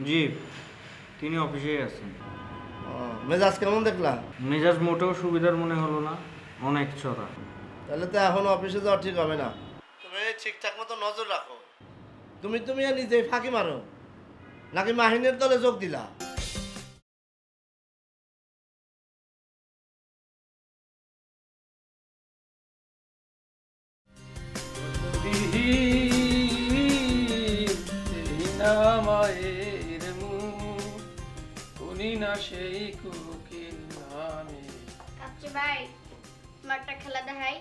জি, তিনি অফিসেই আছেন। মেজাজ কেমন দেখলাম? মেজাজ মোটেও সুবিধার মনে হলো না, অনেক চড়া। তাহলে তো এখন অফিসে যাওয়া ঠিক হবে না। তুমি ঠিকঠাক মতো নজর রাখো। তুমি আর নিজেই ফাঁকি মারো, নাকি মাহিনের দলে যোগ দিলা? ভাই তোমার একটা খেলা দেখাই।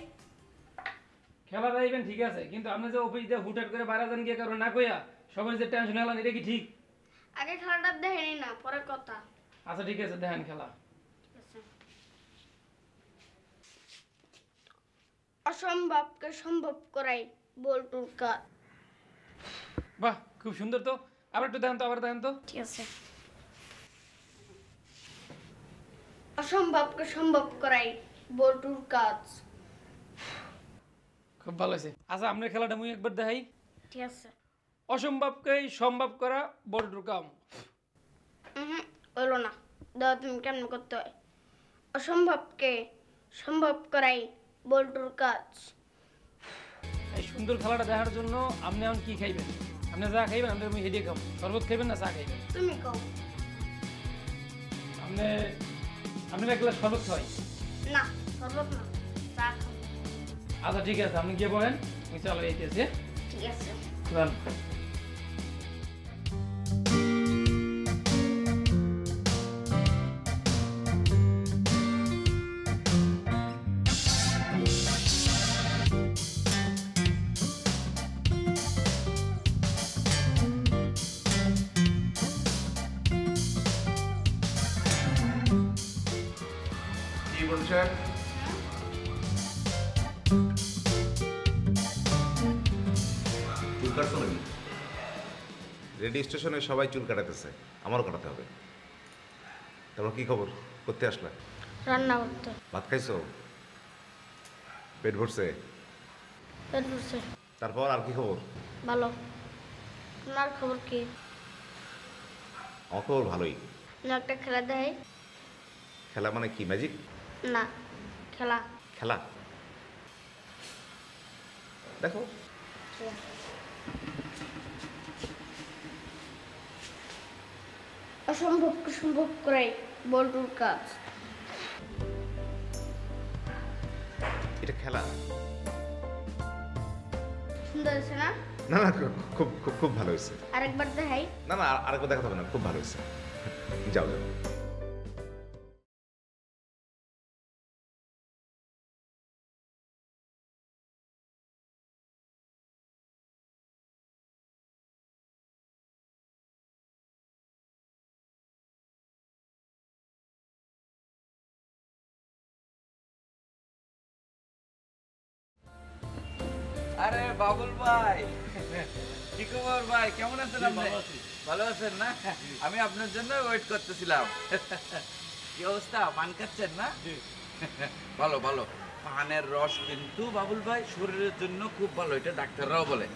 খেলা যাইবেন ঠিক আছে, কিন্তু আপনি যে অফিস দিয়ে হুটহাট করে বাইরে যান গিয়ে কারণ না কইয়া সবাই যে টেনশন হলাম, এটা কি ঠিক? আগে খেলাটা দেখাই না, পরে কথা। আচ্ছা ঠিক আছে, দেখেন খেলা। অসম্ভবকে সম্ভব করাই বল্টুর কাজ। বাহ, খুব সুন্দর তো। আবার একটু দেখেন তো, আবার দেখেন তো। ঠিক আছে। অসম্ভবকে সম্ভব করাই বল্টুর কাজ। খুব ভালো হয়েছে। আচ্ছা আপনার খেলাটা মুই একবার দেখাই। ঠিক আছে। অসম্ভবকেই সম্ভব করা বল্টুর কাম। হলো না, দাও তুমি কেমন করতে হয়। অসম্ভবকে সম্ভব করাই বল্টুর কাজ। এই সুন্দর খেলাটা দেখার জন্য আপনি এখন কি খাইবেন? আপনি যা খাইবেন আপনি আমি হেডিয়ে খাবো। শরবত খাইবেন না চা খাইবেন? তুমি কও। আপনি আপনার এক গ্লাস শরবত খাওয়াই। না, শরবত না, চা খাও। আচ্ছা ঠিক আছে, আপনি গিয়ে বলেন, আমি চলো এইতেছি। ঠিক আছে। চল। কি বলছেন? চুল কাটছো নাকি? রেডিও স্টেশনে সবাই চুল কাটাতেছে, আমারও কাটাতে হবে। তারপর কি খবর? করতে আসলে? রান্না করতে। ভাত খাইছো? পেট ভরছে? পেট ভরছে। তারপর আর কি খবর? ভালো। তোমার খবর কি? আমার খবর ভালোই। তুমি একটা খেলা দেখাই। খেলা মানে কি, ম্যাজিক? না, খেলা। খেলা দেখো। অসম্ভবকে সম্ভব করাই বল্টুর কাজ। এটা খেলা? সুন্দর হয়েছে না? না না, খুব খুব খুব ভালো হয়েছে। আরেকবার দেখাই। না না, আরেকবার দেখাতে হবে না, খুব ভালো হয়েছে। যাও যাও। আরে বাবুল ভাই, কি খবর ভাই? কেমন আছেন আপনি? ভালো আছেন না? আমি আপনার জন্য ওয়েট করতেছিলাম। কি অবস্থা, পান খাচ্ছেন না? ভালো ভালো। পানের রস কিন্তু বাবুল ভাই শরীরের জন্য খুব ভালো, এটা ডাক্তাররাও বলে।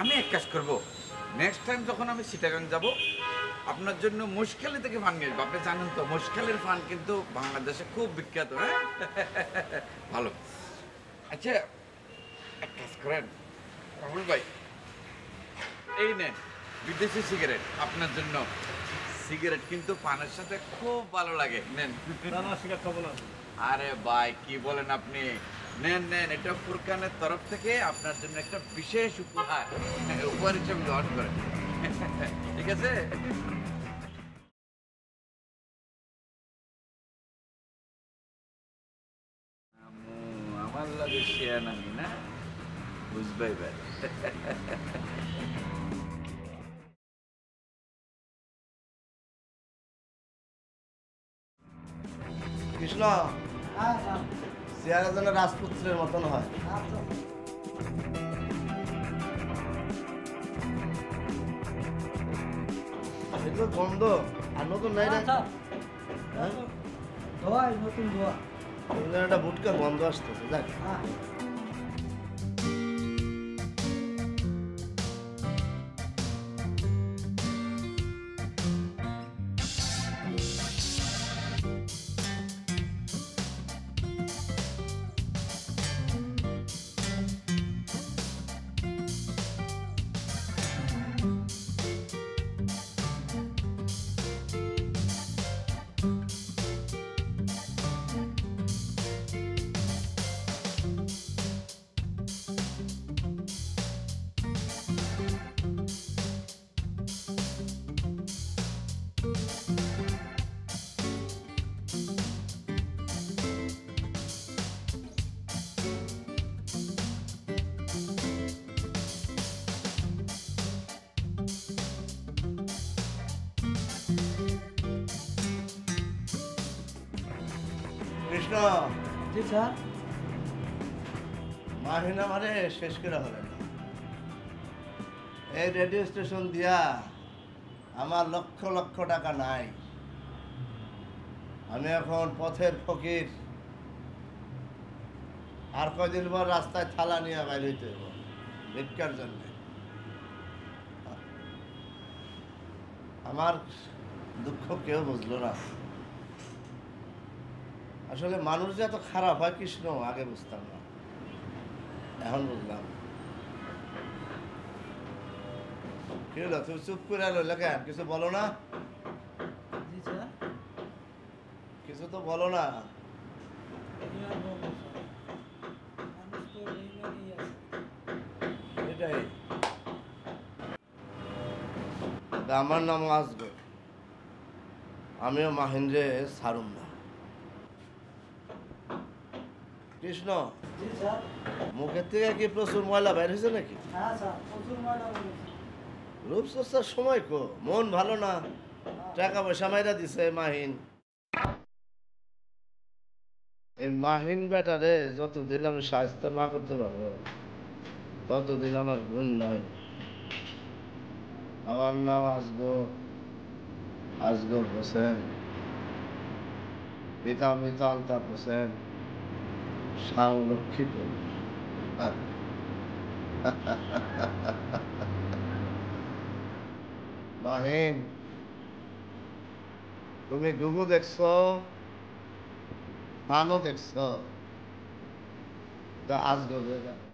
আমি এক কাজ করব, নেক্সট টাইম যখন আমি চিটাগাং যাব আপনার জন্য মুশখালি থেকে পান নিয়ে আসবো। আপনি জানেন তো মুশখালির পান কিন্তু বাংলাদেশে খুব বিখ্যাত। হ্যাঁ ভালো। আচ্ছা এক কাজ করেন রাহুল ভাই, এই নেন বিদেশি সিগারেট আপনার জন্য। সিগারেট কিন্তু পানের সাথে খুব ভালো লাগে, নেন। আরে ভাই কি বলেন আপনি, নেন নেন, এটা ফুরকানের তরফ থেকে আপনার জন্য একটা বিশেষ উপহার, উপহার হিসেবে গ্রহণ করেন। ঠিক আছে? আমার লাগে শেয়ার নামি না, বুঝবে এবার। কৃষ্ণ, চেহারা যেন রাজপুত্রের মতন হয়। এগুলো গন্ধ আর নতুন নাই না? হ্যাঁ? নতুন ধোয়া। একটা বুটকা গন্ধ আসতেছে, দেখ। কৃষ্ণ, জি স্যার। মাহিন আমারে শেষ করে হলেন না। এই রেডিও স্টেশন দিয়া আমার লক্ষ লক্ষ টাকা নাই। আমি এখন পথের ফকির। আর কয়দিন পর রাস্তায় থালা নিয়ে বাইর হইতে হইব ভিক্ষার জন্য। আমার দুঃখ কেউ বুঝলো না। আসলে মানুষ যে এত খারাপ হয় কৃষ্ণ আগে বুঝতাম না, এখন বুঝলাম। কি হলো, তুমি চুপ করে রইলে কেন? কিছু বলো না? জি স্যার। কিছু তো বলো না। আমি আর বলবো স্যার। মানুষ তো বেইমানই আছে। এটাই। তা আমার নাম আসবে, আমিও মাহিন্দ্রে ছাড়ুম না। কৃষ্ণ, জি স্যার। মুখের থেকে কি প্রচুর ময়লা বের হয়েছে নাকি? হ্যাঁ স্যার, প্রচুর ময়লা বলেছে। রূপচর্চার সময় কো, মন ভালো না, টাকা পয়সা মাইরা দিছে মাহিন। এই মাহিন বেটারে যতদিন আমি সাহায্য না করতে পারবো ততদিন আমার গুণ নয়। আমার নাম আসগর হোসেন, পিতা মিতা আলতাফ হোসেন, সংরক্ষিত। মাহিন, তুমি ডুবু দেখছো, পানও দেখছো, তা আসগর হয়ে যাবে।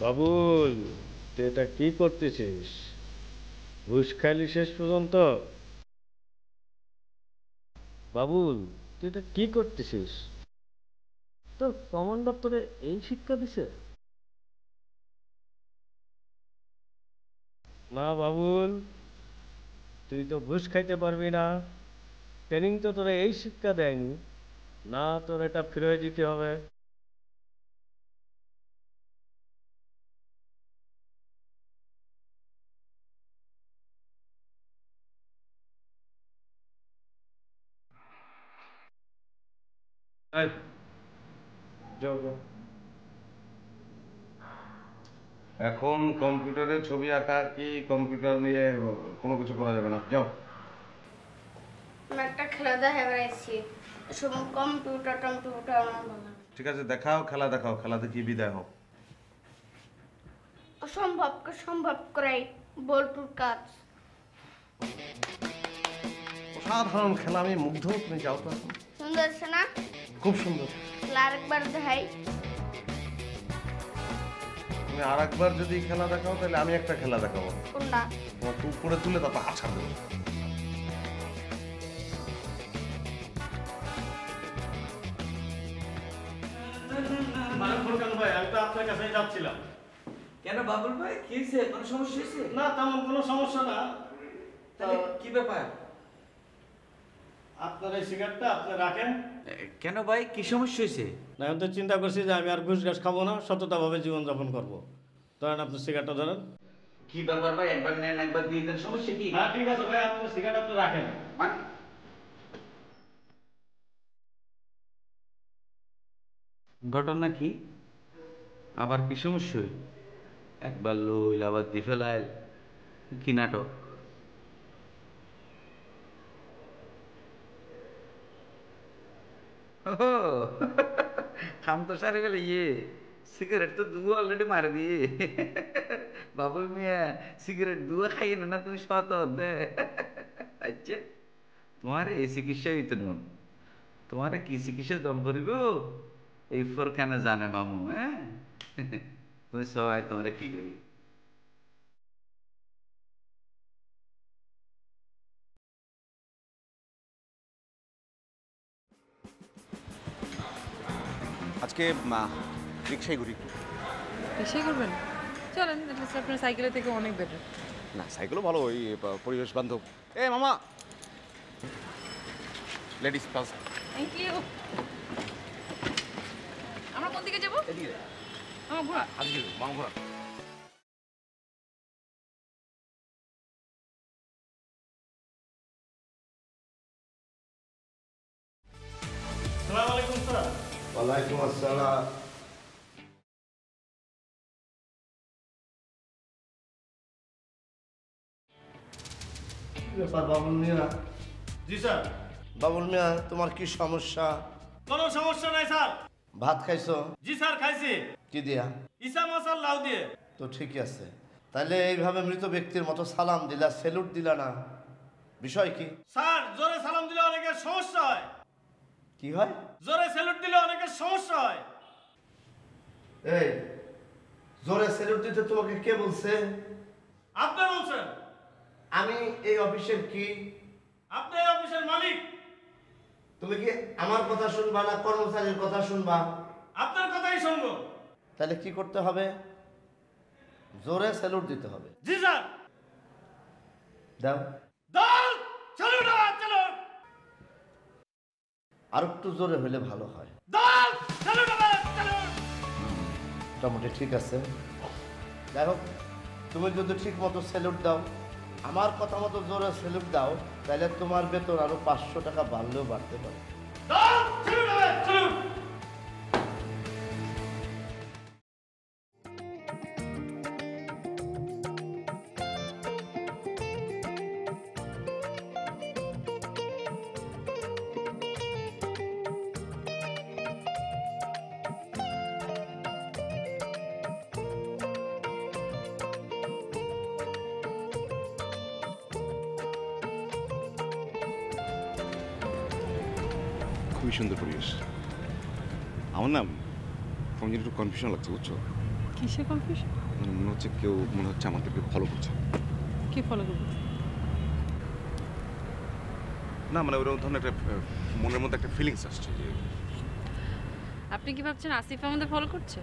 বাবুল, তুই এটা কি করতেছিস? ঘুষ খাইলি শেষ পর্যন্ত? বাবুল, তুই এটা কি করতেছিস? তোর কমান্ডার তোরে এই শিক্ষা দিছে? না বাবুল, তুই তো ঘুষ খাইতে পারবি না। ট্রেনিং তো তোরে এই শিক্ষা দেয়নি। না, তোর এটা ফিরে দিতে হবে। এই, যাও যাও। এখন কম্পিউটারে ছবি আঁকা কি কম্পিউটার নিয়ে কোনো কিছু করা যাবে না, যাও। আমি একটা খেলা দেখা বেড়াইছি, এসব কম্পিউটার টম্পিউটার আমার ভালো লাগে না। ঠিক আছে, দেখাও, খেলা দেখাও, খেলা দেখিয়ে বিদায় হোক। অসম্ভবকে সম্ভব করাই বল্টুর কাজ। অসাধারণ খেলা, আমি মুগ্ধ। তুমি যাও তো এখন। সুন্দর আছে না? খুব সুন্দর। খেলা আরেকবার দেখাই। তুমি আর একবার যদি খেলা দেখাও তাহলে আমি একটা খেলা দেখাবো। কোনটা? তোমাকে উপরে তুলে তারপর আছাড় দেবো। কেন বাবুল ভাই, কি হয়েছে? কোনো সমস্যা হয়েছে? না, তেমন কোনো সমস্যা না। তাহলে কি ব্যাপার? আপনার এই সিগারেটটা আপনি রাখেন। কেন ভাই, কি সমস্যা হয়েছে? না, আমি তো চিন্তা করছি যে আমি আর ঘুষ ঘাস খাবো না, সততাভাবে জীবনযাপন করবো। ধরেন, আপনি সিগারেটটা ধরেন। কি ব্যাপার ভাই, একবার নেন একবার দিয়ে দেন, সমস্যা কি? হ্যাঁ, ঠিক আছে ভাই, আপনি সিগারেট আপনি রাখেন। ঘটনা কি? আবার কি সমস্যা? একবার লইল আবার দি ফেলাইল, কি নাটক? ओहो हम तो सारे वाले ये सिगरेट तो दुआ ऑलरेडी मार दिए बाबुल मियाँ सिगरेट दुआ खाइए ना तुम स्वाद होते अच्छा तुम्हारे এই চিকিৎসা হইতো না তোমারে কি চিকিৎসা দম করিব এই ফর কেন জানে মামু হ্যাঁ তুমি সবাই তোমারে কি করি আজকে রিক্সায় ঘুরি। রিক্সায় করবেন? চলেন, আপনার সাইকেলের থেকে অনেক বেটার। না সাইকেলও ভালো, ওই পরিবেশ বান্ধব। এ মামা, লেডিস ফার্স্ট। Thank you. আমরা কোন দিকে যাব? এদিকে আমার ঘোরা। আজকে মামা ঘোরা। আসসালামু আলাইকুম স্যার। ওয়ালাইকুম আসসালাম। কি ব্যাপার বাবুল মিয়া? জি স্যার। বাবুল মিয়া, তোমার কি সমস্যা? কোনো সমস্যা নাই স্যার। ভাত খাইছো? জি স্যার খাইছি। কি দিয়া? ইসা মাসাল লাউ দিয়ে। তো ঠিকই আছে। তাহলে এইভাবে মৃত ব্যক্তির মতো সালাম দিলা, স্যালুট দিলা না, বিষয় কি? স্যার জোরে সালাম দিলে অনেকের সমস্যা হয়। কি হয়? জোরে স্যালুট দিলে অনেকের সমস্যা হয়। এই জোরে স্যালুট দিতে তোমাকে কে বলছে? আপনি বলছেন। আমি এই অফিসের কি? আপনি এই অফিসের মালিক। তুমি কি আমার কথা শুনবা না কর্মচারীর কথা শুনবা? আপনার কথাই শুনবো। তাহলে কি করতে হবে? জোরে স্যালুট দিতে হবে। জি স্যার। দাও। দাও স্যালুট স্যালুট। আর একটু জোরে হলে ভালো হয়। দাও স্যালুট স্যালুট। মোটামুটি ঠিক আছে। যাই হোক, তুমি যদি ঠিক মতো স্যালুট দাও, আমার কথা মতো জোরে স্যালুট দাও, তাহলে তোমার বেতন আরো 500 টাকা বাড়লেও বাড়তে পারে। দাও স্যালুট স্যালুট। খুবই সুন্দর পরিবেশ। আমার না কেমন যেন একটু কনফিউশন লাগছে, বুঝছো? কিসে কনফিউশন? মানে মনে হচ্ছে কেউ মনে হচ্ছে আমাদেরকে ফলো করছে। কি ফলো করব? না মানে ওরকম ধরনের একটা মনের মধ্যে একটা ফিলিংস আসছে যে আপনি কি ভাবছেন আসিফ আমাদের ফলো করছে?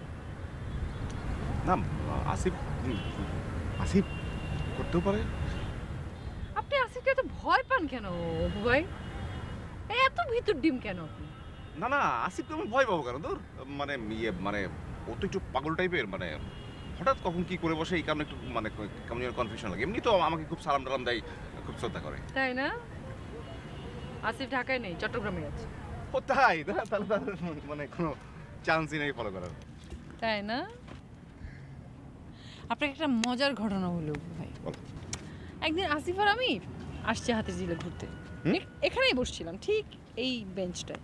না আসিফ আসিফ করতেও পারে। আপনি আসিফকে এত ভয় পান কেন অপু ভাই? এত ভিতর ডিম কেন আপনি? না না আসিফকে আমি ভয় পাবো কেন? তোর মানে ইয়ে মানে ও তো একটু পাগল টাইপের, মানে হঠাৎ কখন কি করে বসে এই কারণে একটু মানে কেমন যেন কনফিউশন লাগে। এমনি তো আমাকে খুব সালাম টালাম দেয়, খুব শ্রদ্ধা করে। তাই না? আসিফ ঢাকায় নেই, চট্টগ্রামে আছে। ও তাই? তাহলে মানে কোনো চান্সই নেই ফলো করার। তাই না? আপনাকে একটা মজার ঘটনা হলো ভাই। একদিন আসিফ আর আমি আসছি হাতের ঝিলে ঘুরতে। এখানেই বসছিলাম, ঠিক এই বেঞ্চটায়।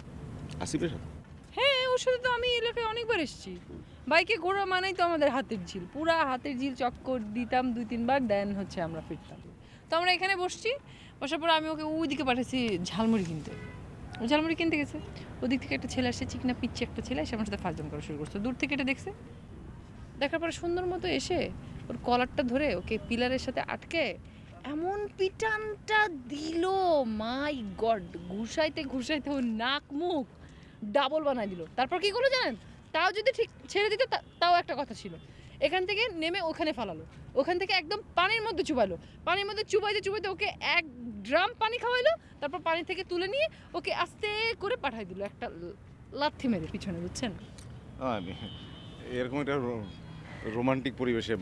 আসিফের সাথে? হ্যাঁ, ওর সাথে তো আমি এলাকায় অনেকবার এসেছি। বাইকে ঘোরা মানেই তো আমাদের হাতের ঝিল, পুরা হাতের ঝিল চক্কর দিতাম 2-3 বার, দেন হচ্ছে আমরা ফিরতাম। তো আমরা এখানে বসছি, বসার পর আমি ওকে ওইদিকে পাঠাচ্ছি ঝালমুড়ি কিনতে। ও ঝালমুড়ি কিনতে গেছে, ওদিক থেকে একটা ছেলে আসছে, চিকনা পিচ্ছি একটা ছেলে এসে আমার সাথে ফাজলাম করা শুরু করছে। দূর থেকে এটা দেখছে, দেখার পরে সুন্দর মতো এসে ওর কলারটা ধরে ওকে পিলারের সাথে আটকে এমন পিটানটা দিল, মাই গড! ঘুষাইতে ঘুষাইতে ওর নাক মুখ ডাবল বানাই দিল। তারপর কি করলো জানেন? তাও যদি ঠিক ছেড়ে দিত তাও একটা কথা ছিল, এখান থেকে নেমে ওখানে ফালালো, ওখান থেকে একদম পানির মধ্যে চুবাইলো, পানির মধ্যে চুবাইতে চুবাইতে ওকে 1 ড্রাম পানি খাওয়াইলো, তারপর পানি থেকে তুলে নিয়ে ওকে আস্তে করে পাঠাই দিল একটা লাথি মেরে পিছনে, বুঝছেন? এরকম একটা রোমান্টিক পরিবেশে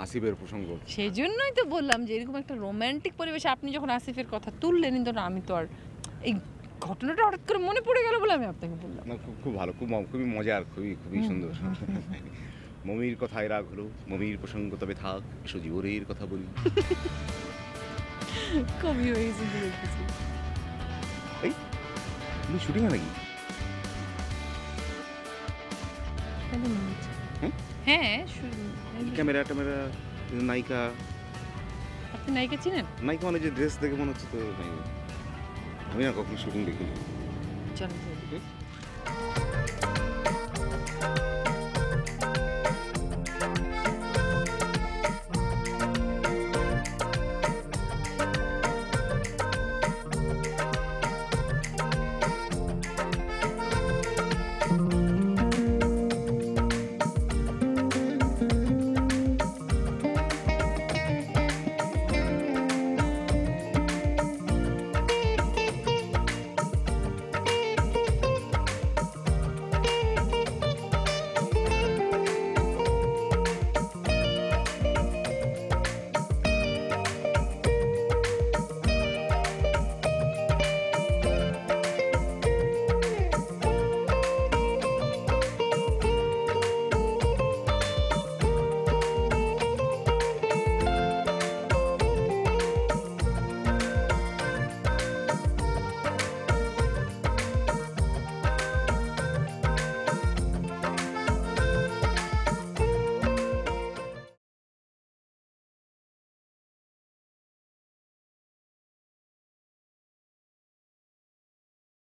আসিফের প্রসঙ্গ, সেই জন্যই তো বললাম যে এরকম একটা রোমান্টিক পরিবেশে আপনি যখন আসিফের কথা তুললেন, তো আমি তো আর এই ঘটনাটা হঠাৎ করে মনে পড়ে গেল বলে আমি আপনাকে বললাম। না খুব ভালো, খুবই মজার, খুবই সুন্দর। মমির কথায় রাগ হলো, মমির প্রসঙ্গ তবে থাক, সজীবরের কথা বলি। কবি হয়ে গেছে দেখতেছি। এই তুমি শুটিং নাকি? হ্যাঁ, ক্যামেরা ট্যামেরা, নায়িকা। আপনি নায়িকা চিনেন? নায়িকা মানে যে ড্রেস দেখে মনে হচ্ছে তো নায়িকা। আমি না কখনো শুটিং দেখিনি। চলেন